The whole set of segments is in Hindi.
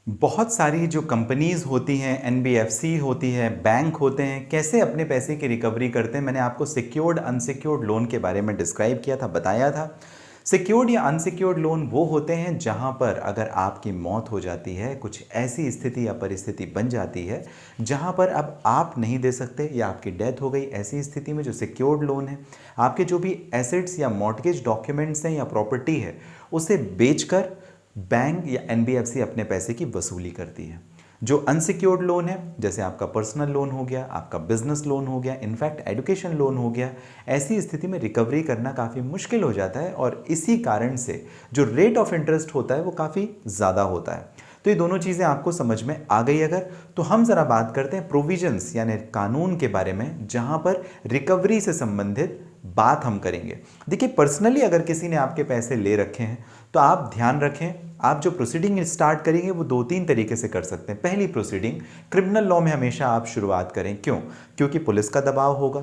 बहुत सारी जो कंपनीज़ होती हैं, एनबीएफसी होती है, बैंक होते हैं, कैसे अपने पैसे की रिकवरी करते हैं। मैंने आपको सिक्योर्ड अनसिक्योर्ड लोन के बारे में डिस्क्राइब किया था, बताया था। सिक्योर्ड या अनसिक्योर्ड लोन वो होते हैं जहां पर अगर आपकी मौत हो जाती है, कुछ ऐसी स्थिति या परिस्थिति बन जाती है जहां पर अब आप नहीं दे सकते या आपकी डेथ हो गई, ऐसी स्थिति में जो सिक्योर्ड लोन है, आपके जो भी एसेट्स या मॉर्टगेज डॉक्यूमेंट्स हैं या प्रॉपर्टी है, उसे बेचकर बैंक या एनबीएफसी अपने पैसे की वसूली करती है। जो अनसिक्योर्ड लोन है, जैसे आपका पर्सनल लोन हो गया, आपका बिजनेस लोन हो गया, इनफैक्ट एजुकेशन लोन हो गया, ऐसी स्थिति में रिकवरी करना काफ़ी मुश्किल हो जाता है और इसी कारण से जो रेट ऑफ इंटरेस्ट होता है वो काफ़ी ज़्यादा होता है। तो ये दोनों चीज़ें आपको समझ में आ गई अगर, तो हम ज़रा बात करते हैं प्रोविजंस यानी कानून के बारे में, जहां पर रिकवरी से संबंधित बात हम करेंगे। देखिए, पर्सनली अगर किसी ने आपके पैसे ले रखे हैं तो आप ध्यान रखें, आप जो प्रोसीडिंग स्टार्ट करेंगे वो 2-3 तरीके से कर सकते हैं। पहली प्रोसीडिंग क्रिमिनल लॉ में हमेशा आप शुरुआत करें। क्यों? क्योंकि पुलिस का दबाव होगा,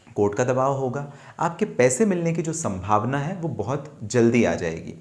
कोर्ट का दबाव होगा, आपके पैसे मिलने की जो संभावना है वो बहुत जल्दी आ जाएगी।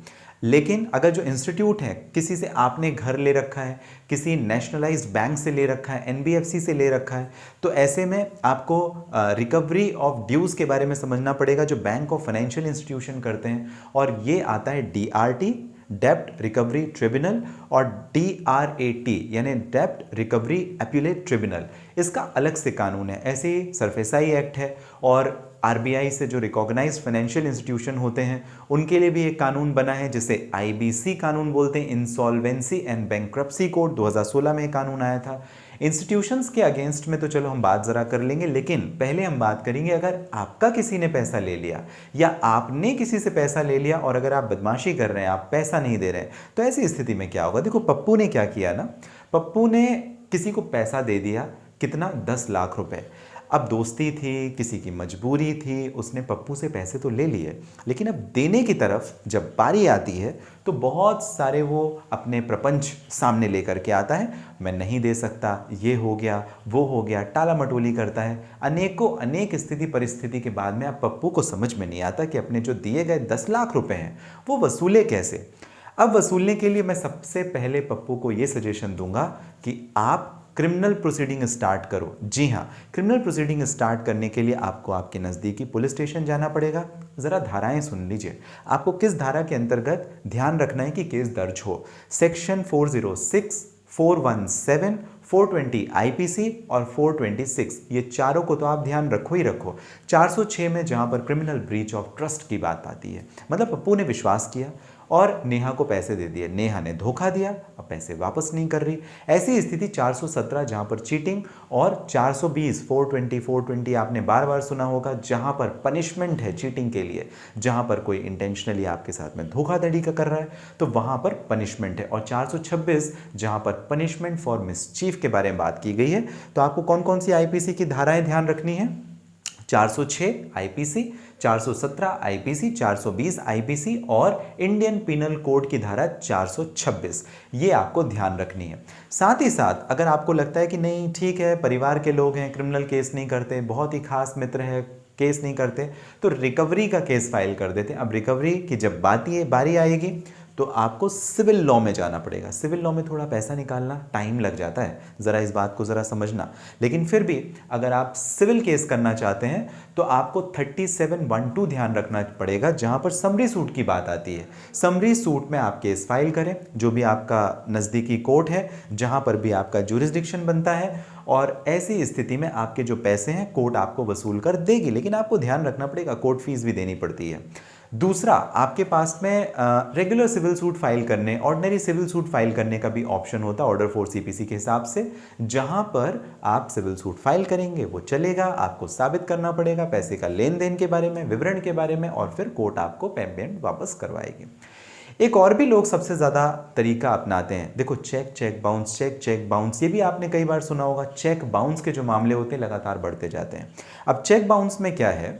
लेकिन अगर जो इंस्टीट्यूट है, किसी से आपने घर ले रखा है, किसी नेशनलाइज्ड बैंक से ले रखा है, एनबीएफसी से ले रखा है, तो ऐसे में आपको रिकवरी ऑफ ड्यूज़ के बारे में समझना पड़ेगा, जो बैंक ऑफ फाइनेंशियल इंस्टीट्यूशन करते हैं। और ये आता है डीआरटी, डेप्ट रिकवरी ट्रिब्यूनल, और डीआरएटी यानी डेप्ट रिकवरी अपीलेट ट्रिब्यूनल। इसका अलग से कानून है। ऐसे ही सरफेसाई एक्ट है, और आरबीआई से जो रिकॉग्नाइज्ड फाइनेंशियल इंस्टीट्यूशन होते हैं उनके लिए भी एक कानून बना है जिसे आईबीसी कानून बोलते हैं, इंसॉल्वेंसी एंड बैंक्रप्सी कोड। 2016 में कानून आया था। इंस्टीट्यूशंस के अगेंस्ट में तो चलो हम बात जरा कर लेंगे, लेकिन पहले हम बात करेंगे अगर आपका किसी ने पैसा ले लिया या आपने किसी से पैसा ले लिया और अगर आप बदमाशी कर रहे हैं, आप पैसा नहीं दे रहे हैं, तो ऐसी स्थिति में क्या होगा। देखो, पप्पू ने क्या किया ना, पप्पू ने किसी को पैसा दे दिया, कितना, 10 लाख रुपए। अब दोस्ती थी, किसी की मजबूरी थी, उसने पप्पू से पैसे तो ले लिए, लेकिन अब देने की तरफ जब बारी आती है तो बहुत सारे वो अपने प्रपंच सामने लेकर के आता है। मैं नहीं दे सकता, ये हो गया, वो हो गया, टाला मटोली करता है। अनेकों अनेक स्थिति परिस्थिति के बाद में अब पप्पू को समझ में नहीं आता कि अपने जो दिए गए 10 लाख रुपए हैं वो वसूले कैसे। अब वसूलने के लिए मैं सबसे पहले पप्पू को ये सजेशन दूंगा कि आप क्रिमिनल प्रोसीडिंग स्टार्ट करो। जी हाँ, क्रिमिनल प्रोसीडिंग स्टार्ट करने के लिए आपको आपके नज़दीकी पुलिस स्टेशन जाना पड़ेगा। ज़रा धाराएं सुन लीजिए, आपको किस धारा के अंतर्गत ध्यान रखना है कि केस दर्ज हो। सेक्शन 406, 417, 420 आईपीसी और 426, ये चारों को तो आप ध्यान रखो ही रखो। 406 में जहां पर क्रिमिनल ब्रीच ऑफ ट्रस्ट की बात आती है, मतलब पप्पू ने विश्वास किया और नेहा को पैसे दे दिए, नेहा ने धोखा दिया, अब पैसे वापस नहीं कर रही, ऐसी स्थिति 417 जहां पर चीटिंग, और 420, 420 आपने बार बार सुना होगा, जहां पर पनिशमेंट है चीटिंग के लिए, जहां पर कोई इंटेंशनली आपके साथ में धोखाधड़ी का कर रहा है तो वहां पर पनिशमेंट है। और 426 जहां पर पनिशमेंट फॉर मिसचीफ के बारे में बात की गई है। तो आपको कौन कौन सी आईपीसी की धाराएं ध्यान रखनी है? 406 आईपीसी, 417 आईपीसी, 420 आईपीसी और इंडियन पिनल कोड की धारा 426, ये आपको ध्यान रखनी है। साथ ही साथ अगर आपको लगता है कि नहीं ठीक है, परिवार के लोग हैं, क्रिमिनल केस नहीं करते, बहुत ही खास मित्र है, केस नहीं करते, तो रिकवरी का केस फाइल कर देते हैं। अब रिकवरी की जब बारी आएगी तो आपको सिविल लॉ में जाना पड़ेगा। सिविल लॉ में थोड़ा पैसा निकालना टाइम लग जाता है, ज़रा इस बात को ज़रा समझना। लेकिन फिर भी अगर आप सिविल केस करना चाहते हैं तो आपको 3712 ध्यान रखना पड़ेगा, जहां पर समरी सूट की बात आती है। समरी सूट में आप केस फाइल करें, जो भी आपका नज़दीकी कोर्ट है, जहां पर भी आपका जुरिस्डिक्शन बनता है, और ऐसी स्थिति में आपके जो पैसे हैं कोर्ट आपको वसूल कर देगी, लेकिन आपको ध्यान रखना पड़ेगा कोर्ट फीस भी देनी पड़ती है। दूसरा, आपके पास में रेगुलर सिविल सूट फाइल करने, ऑर्डिनरी सिविल सूट फाइल करने का भी ऑप्शन होता है ऑर्डर 4 सीपीसी के हिसाब से। जहां पर आप सिविल सूट फाइल करेंगे वो चलेगा, आपको साबित करना पड़ेगा पैसे का लेन देन के बारे में, विवरण के बारे में, और फिर कोर्ट आपको पेमेंट वापस करवाएगी। एक और भी लोग सबसे ज़्यादा तरीका अपनाते हैं। देखो, चेक बाउंस, चेक बाउंस, ये भी आपने कई बार सुना होगा। चेक बाउंस के जो मामले होते हैं लगातार बढ़ते जाते हैं। अब चेक बाउंस में क्या है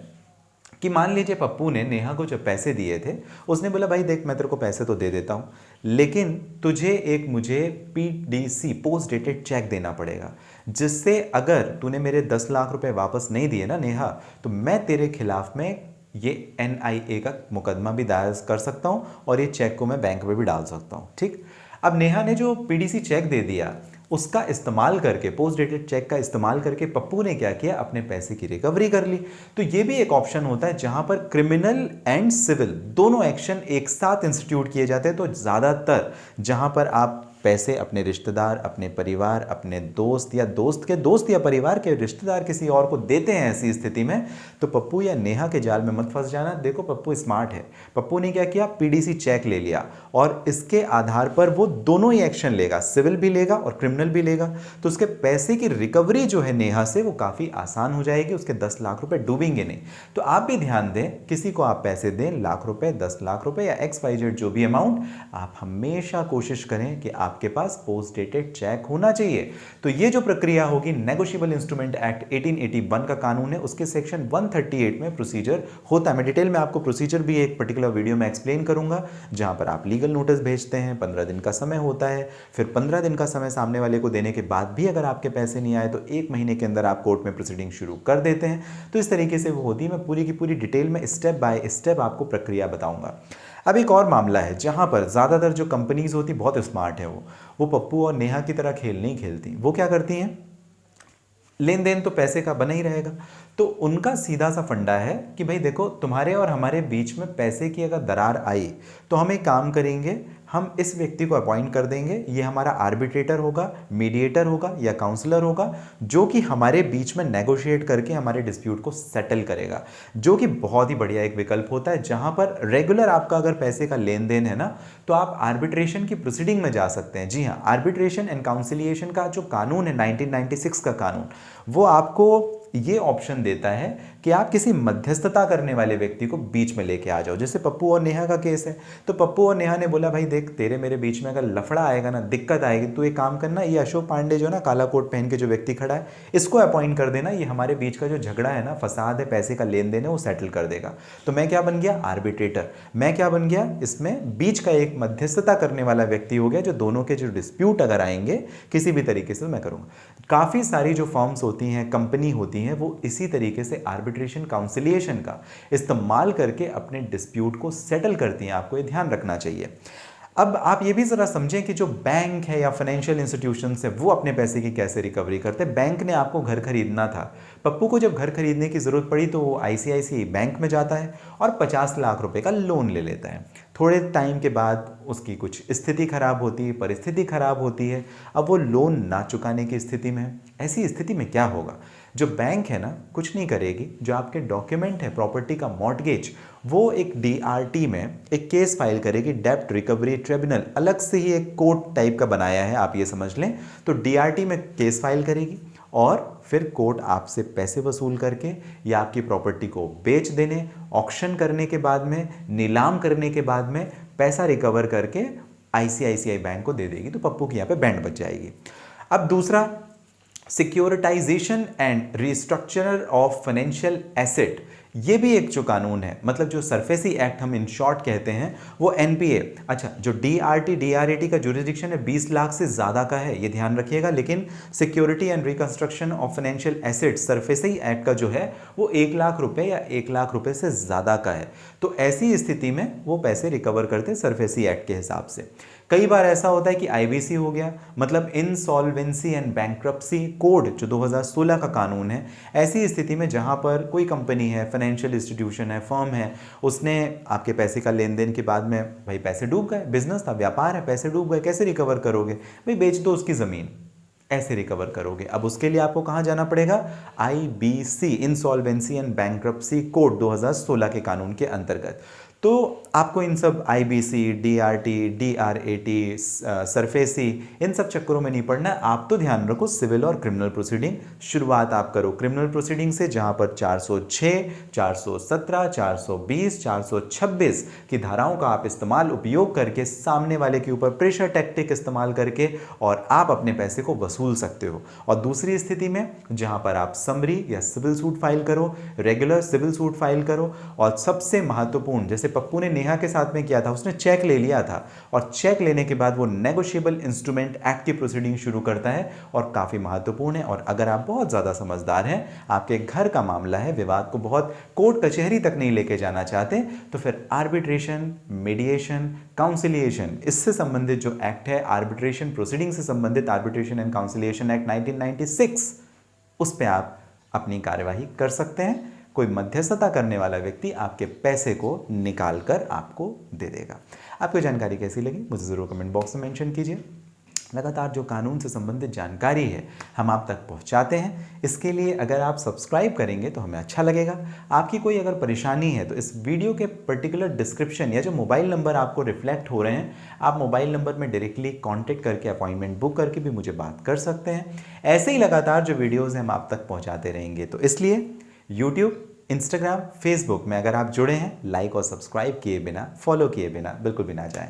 कि मान लीजिए पप्पू ने नेहा को जब पैसे दिए थे, उसने बोला भाई देख, मैं तेरे को पैसे तो दे देता हूँ, लेकिन तुझे मुझे पीडीसी, पोस्ट डेटेड चेक देना पड़ेगा, जिससे अगर तूने मेरे 10 लाख रुपए वापस नहीं दिए ना नेहा, तो मैं तेरे खिलाफ में ये एनआईए का मुकदमा भी दायर कर सकता हूँ और ये चेक को मैं बैंक में भी डाल सकता हूँ। ठीक, अब नेहा ने जो पीडीसी चेक दे दिया उसका इस्तेमाल करके, पोस्ट डेटेड चेक का इस्तेमाल करके पप्पू ने क्या किया, अपने पैसे की रिकवरी कर ली। तो ये भी एक ऑप्शन होता है जहां पर क्रिमिनल एंड सिविल दोनों एक्शन एक साथ इंस्टीट्यूट किए जाते हैं। तो ज़्यादातर जहां पर आप पैसे अपने रिश्तेदार, अपने परिवार, अपने दोस्त या दोस्त के दोस्त या परिवार के रिश्तेदार किसी और को देते हैं, ऐसी स्थिति में तो पप्पू या नेहा के जाल में मत फंस जाना। देखो पप्पू स्मार्ट है, पप्पू ने क्या किया, पीडीसी चेक ले लिया और इसके आधार पर वो दोनों ही एक्शन लेगा, सिविल भी लेगा और क्रिमिनल भी लेगा। तो उसके पैसे की रिकवरी जो है नेहा से वो काफ़ी आसान हो जाएगी, उसके 10 लाख रुपए डूबेंगे नहीं। तो आप भी ध्यान दें, किसी को आप पैसे दें, लाख रुपए, 10 लाख रुपए या XYZ जो भी अमाउंट, आप हमेशा कोशिश करें कि आपके पास पोस्ट डेटेड चेक होना चाहिए। तो ये जो प्रक्रिया होगी, नेगोशिएबल इंस्ट्रूमेंट एक्ट 1881 का कानून है, उसके सेक्शन 138 में प्रोसीजर होता है। मैं डिटेल में आपको प्रोसीजर भी एक पर्टिकुलर वीडियो में एक्सप्लेन करूंगा, जहां पर आप लीगल नोटिस भेजते हैं, 15 दिन का समय होता है। फिर 15 दिन का समय सामने वाले को देने के बाद भी अगर आपके पैसे नहीं आए तो 1 महीने के अंदर आप कोर्ट में प्रोसीडिंग शुरू कर देते हैं। तो इस तरीके से वो होती है। मैं पूरी की पूरी डिटेल में स्टेप बाय स्टेप आपको प्रक्रिया बताऊंगा। अब एक और मामला है जहां पर ज़्यादातर जो कंपनीज होती बहुत स्मार्ट है, वो पप्पू और नेहा की तरह खेल नहीं खेलती। वो क्या करती हैं, लेन देन तो पैसे का बना ही रहेगा। तो उनका सीधा सा फंडा है कि भाई देखो, तुम्हारे और हमारे बीच में पैसे की अगर दरार आई तो हम एक काम करेंगे, हम इस व्यक्ति को अपॉइंट कर देंगे, ये हमारा आर्बिट्रेटर होगा, मीडिएटर होगा या काउंसलर होगा, जो कि हमारे बीच में नेगोशिएट करके हमारे डिस्प्यूट को सेटल करेगा। जो कि बहुत ही बढ़िया एक विकल्प होता है, जहां पर रेगुलर आपका अगर पैसे का लेन देन है ना, तो आप आर्बिट्रेशन की प्रोसीडिंग में जा सकते हैं। जी हाँ, आर्बिट्रेशन एंड काउंसिलिएशन का जो कानून है 1996 का कानून, वो आपको ये ऑप्शन देता है कि आप किसी मध्यस्थता करने वाले व्यक्ति को बीच में लेके आ जाओ। जैसे पप्पू और नेहा का केस है, तो पप्पू और नेहा ने बोला भाई देख, तेरे मेरे बीच में अगर लफड़ा आएगा ना, दिक्कत आएगी, तो एक काम करना, ये अशोक पांडे जो ना काला कोट पहन के जो व्यक्ति खड़ा है, इसको अपॉइंट कर देना, ये हमारे बीच का जो झगड़ा है ना, फसाद है, पैसे का लेन देन है, वो सेटल कर देगा। तो मैं क्या बन गया, आर्बिट्रेटर। मैं क्या बन गया, इसमें बीच का एक मध्यस्थता करने वाला व्यक्ति हो गया, जो दोनों के जो डिस्प्यूट अगर आएंगे किसी भी तरीके से, मैं करूंगा। काफ़ी सारी जो फर्म्स होती हैं, कंपनी होती हैं, वो इसी तरीके से आर्बिट्रेशन काउंसिलिएशन का इस्तेमाल करके अपने डिस्प्यूट को सेटल करती हैं। आपको ये ध्यान रखना चाहिए। अब आप ये भी ज़रा समझें कि जो बैंक है या फाइनेंशियल इंस्टीट्यूशंस है, वो अपने पैसे की कैसे रिकवरी करते हैं। बैंक ने आपको घर खरीदना था, पप्पू को जब घर खरीदने की ज़रूरत पड़ी तो वो ICICI बैंक में जाता है और 50 लाख रुपए का लोन ले लेता है। थोड़े टाइम के बाद उसकी कुछ स्थिति खराब होती है, परिस्थिति खराब होती है, अब वो लोन ना चुकाने की स्थिति में है। ऐसी स्थिति में क्या होगा, जो बैंक है ना, कुछ नहीं करेगी, जो आपके डॉक्यूमेंट है, प्रॉपर्टी का मॉर्टगेज, वो एक DRT में एक केस फाइल करेगी, डेब्ट रिकवरी ट्रिब्यूनल, अलग से ही एक कोर्ट टाइप का बनाया है, आप ये समझ लें। तो DRT में केस फाइल करेगी और फिर कोर्ट आपसे पैसे वसूल करके या आपकी प्रॉपर्टी को बेच देने, ऑक्शन करने के बाद में, नीलाम करने के बाद में पैसा रिकवर करके ICICI बैंक को दे देगी। तो पप्पू की यहाँ पे बैंड बच जाएगी। अब दूसरा, securitisation and restructurer of financial asset, ये भी एक जो कानून है, मतलब जो सरफेसी एक्ट हम इन शॉर्ट कहते हैं, वो NPA। अच्छा, जो DRT DRAT का जुरिडिक्शन है 20 लाख से ज़्यादा का है, ये ध्यान रखिएगा। लेकिन security and reconstruction of financial asset SARFAESI act का जो है वो 1 लाख रुपए या 1 लाख रुपए से ज़्यादा का है। तो ऐसी स्थिति में वो पैसे रिकवर करते हैं सरफेसी एक्ट के हिसाब से। कई बार ऐसा होता है कि IBC हो गया, मतलब इंसॉल्वेंसी एंड बैंक्रप्सी कोड, जो 2016 का कानून है। ऐसी स्थिति में जहां पर कोई कंपनी है, फाइनेंशियल इंस्टीट्यूशन है, फर्म है, उसने आपके पैसे का लेन देन के बाद में, भाई पैसे डूब गए, बिजनेस था, व्यापार है, पैसे डूब गए, कैसे रिकवर करोगे, भाई बेच दो उसकी ज़मीन, ऐसे रिकवर करोगे। अब उसके लिए आपको कहाँ जाना पड़ेगा, IBC insolvency and bankruptcy code 2016 के कानून के अंतर्गत। तो आपको इन सब IBC, DRT, DRAT, सरफेसी, इन सब चक्करों में नहीं पड़ना। आप तो ध्यान रखो, सिविल और क्रिमिनल प्रोसीडिंग शुरुआत आप करो क्रिमिनल प्रोसीडिंग से, जहां पर 406, 417, 420, 426 की धाराओं का आप इस्तेमाल उपयोग करके सामने वाले के ऊपर प्रेशर टैक्टिक इस्तेमाल करके और आप अपने पैसे को वसूल सकते हो। और दूसरी स्थिति में जहां पर आप समरी या सिविल सूट फाइल करो, रेगुलर सिविल सूट फाइल करो, और सबसे महत्वपूर्ण, जैसे पप्पू ने नेहा के साथ में किया था, उसने चेक ले लिया था और चेक लेने के बाद वो नेगोशिएबल इंस्ट्रूमेंट एक्ट की प्रोसीडिंग शुरू करता है और काफ़ी महत्वपूर्ण है। और अगर आप बहुत ज़्यादा समझदार हैं, आपके घर का मामला है, विवाद को बहुत कोर्ट कचहरी तक नहीं लेके जाना चाहते, तो फिर आर्बिट्रेशन, मीडिएशन, काउंसिलिएशन, इससे संबंधित जो एक्ट है, आर्बिट्रेशन प्रोसीडिंग से संबंधित आर्बिट्रेशन एंड काउंसिलिएशन एक्ट 1996, उस पर आप अपनी कार्यवाही कर सकते हैं। कोई मध्यस्थता करने वाला व्यक्ति आपके पैसे को निकाल कर आपको दे देगा। आपको जानकारी कैसी लगी मुझे ज़रूर कमेंट बॉक्स में मेंशन कीजिए। लगातार जो कानून से संबंधित जानकारी है हम आप तक पहुंचाते हैं, इसके लिए अगर आप सब्सक्राइब करेंगे तो हमें अच्छा लगेगा। आपकी कोई अगर परेशानी है तो इस वीडियो के पर्टिकुलर डिस्क्रिप्शन या जो मोबाइल नंबर आपको रिफ्लेक्ट हो रहे हैं, आप मोबाइल नंबर में डायरेक्टली कांटेक्ट करके अपॉइंटमेंट बुक करके भी मुझे बात कर सकते हैं। ऐसे ही लगातार जो वीडियोज़ हम आप तक पहुँचाते रहेंगे, तो इसलिए यूट्यूब, इंस्टाग्राम, फेसबुक में अगर आप जुड़े हैं, लाइक और सब्सक्राइब किए बिना, फॉलो किए बिना बिल्कुल भी ना जाएं।